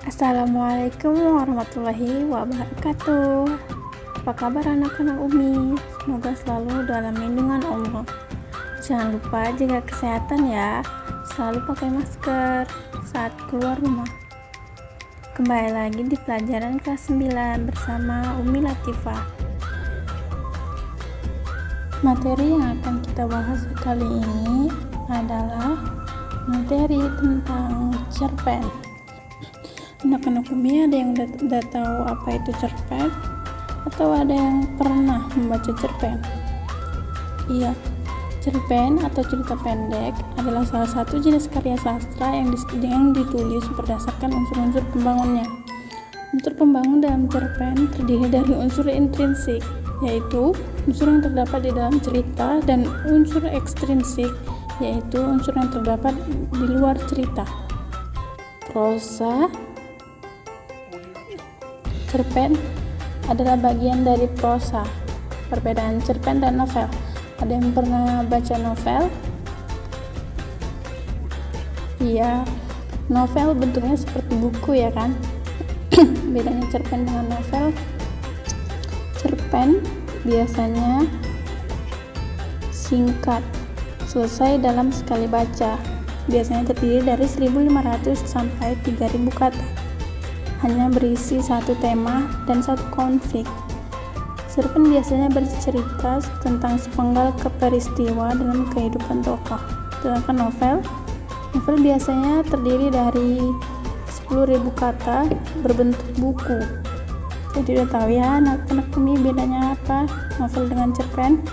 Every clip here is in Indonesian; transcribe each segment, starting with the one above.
Assalamualaikum warahmatullahi wabarakatuh. Apa kabar anak-anak Umi? Semoga selalu dalam lindungan Allah. Jangan lupa jaga kesehatan ya. Selalu pakai masker saat keluar rumah. Kembali lagi di pelajaran kelas 9 bersama Umi Latifah. Materi yang akan kita bahas kali ini adalah materi tentang cerpen. Anak-anak Umi ada yang udah tahu apa itu cerpen? Atau ada yang pernah membaca cerpen? Iya, cerpen atau cerita pendek adalah salah satu jenis karya sastra yang ditulis berdasarkan unsur-unsur pembangunnya. Unsur pembangun dalam cerpen terdiri dari unsur intrinsik, yaitu unsur yang terdapat di dalam cerita, dan unsur ekstrinsik, yaitu unsur yang terdapat di luar cerita. Prosa. Cerpen adalah bagian dari prosa. Perbedaan cerpen dan novel. Ada yang pernah baca novel? Iya, novel bentuknya seperti buku ya kan? Bedanya cerpen dengan novel, cerpen biasanya singkat, selesai dalam sekali baca. Biasanya terdiri dari 1.500 sampai 3.000 kata. Hanya berisi satu tema dan satu konflik. Cerpen biasanya bercerita tentang sepenggal peristiwa dalam kehidupan tokoh. Sedangkan novel biasanya terdiri dari 10.000 kata berbentuk buku. Jadi udah tahu ya anak-anak ini bedanya apa novel dengan cerpen?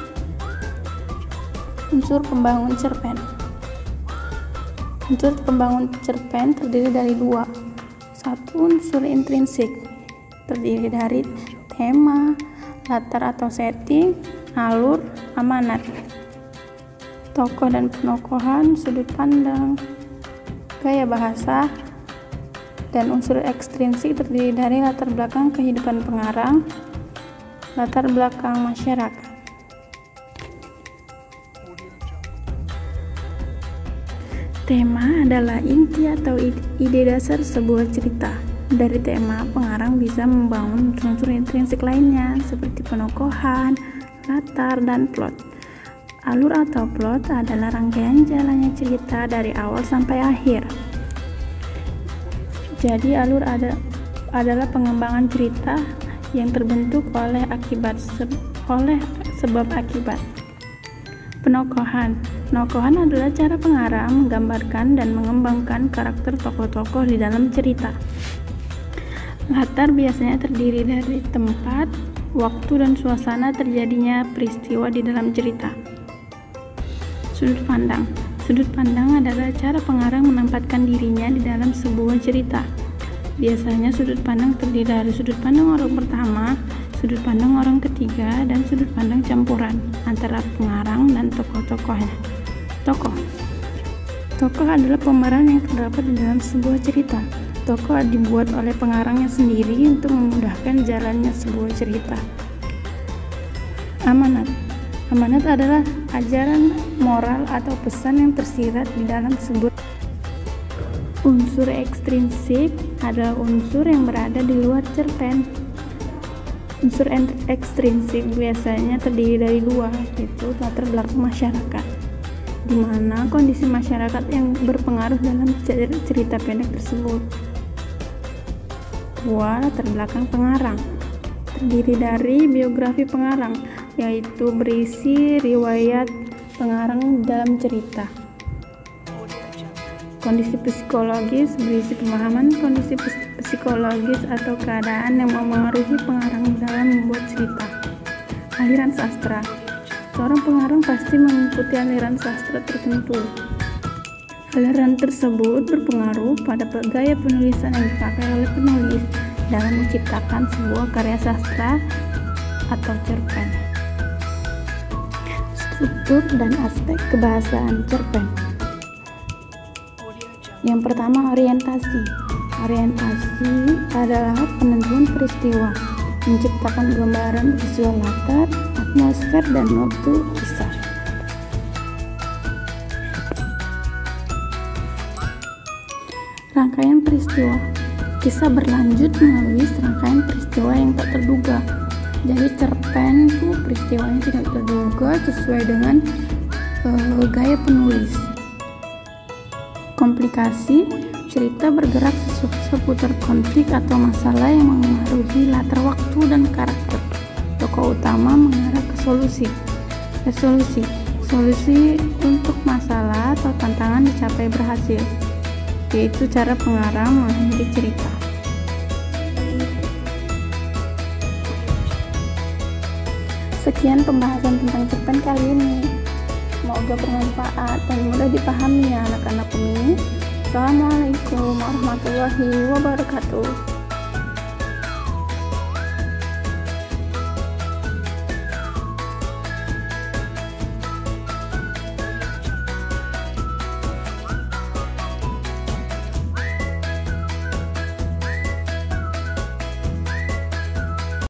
Unsur pembangun cerpen. Unsur pembangun cerpen terdiri dari dua. Satu, unsur intrinsik, terdiri dari tema, latar atau setting, alur, amanat, tokoh dan penokohan, sudut pandang, gaya bahasa. Dan unsur ekstrinsik terdiri dari latar belakang kehidupan pengarang, latar belakang masyarakat. Tema adalah inti atau ide dasar sebuah cerita. Dari tema, pengarang bisa membangun unsur intrinsik lainnya seperti penokohan, latar, dan plot. Alur atau plot adalah rangkaian jalannya cerita dari awal sampai akhir. Jadi alur adalah pengembangan cerita yang terbentuk oleh sebab akibat. Penokohan adalah cara pengarang menggambarkan dan mengembangkan karakter tokoh-tokoh di dalam cerita. Latar biasanya terdiri dari tempat, waktu, dan suasana terjadinya peristiwa di dalam cerita. Sudut pandang adalah cara pengarang menempatkan dirinya di dalam sebuah cerita. Biasanya sudut pandang terdiri dari sudut pandang orang pertama, sudut pandang orang ketiga, dan sudut pandang campuran antara pengarang dan tokoh-tokohnya. Tokoh adalah pemeran yang terdapat di dalam sebuah cerita. Tokoh dibuat oleh pengarangnya sendiri untuk memudahkan jalannya sebuah cerita. Amanat adalah ajaran moral atau pesan yang tersirat di dalam sebuah. Unsur ekstrinsik adalah unsur yang berada di luar cerpen. Unsur ekstrinsik biasanya terdiri dari dua, yaitu latar belakang masyarakat, di mana kondisi masyarakat yang berpengaruh dalam cerita pendek tersebut. Dua, latar belakang pengarang, terdiri dari biografi pengarang, yaitu berisi riwayat pengarang dalam cerita. Kondisi psikologis berisi pemahaman kondisi psikologis atau keadaan yang memengaruhi pengarang dalam membuat cerita. Aliran sastra. Seorang pengarang pasti mengikuti aliran sastra tertentu. Aliran tersebut berpengaruh pada gaya penulisan yang dipakai oleh penulis dalam menciptakan sebuah karya sastra atau cerpen. Struktur dan aspek kebahasaan cerpen. Yang pertama, orientasi. Orientasi adalah penentuan peristiwa, menciptakan gambaran visual latar, atmosfer, dan waktu kisah. Rangkaian peristiwa. Kisah berlanjut melalui serangkaian peristiwa yang tak terduga. Jadi cerpen itu peristiwanya tidak terduga sesuai dengan gaya penulis. Komplikasi, cerita bergerak seputar konflik atau masalah yang mengaruhi latar waktu dan karakter. Tokoh utama mengarah ke solusi. Solusi untuk masalah atau tantangan dicapai berhasil, yaitu cara pengarang mengakhiri cerita. Sekian pembahasan tentang cerpen kali ini. Semoga bermanfaat dan mudah dipahami ya anak-anak Umi. Assalamualaikum warahmatullahi wabarakatuh.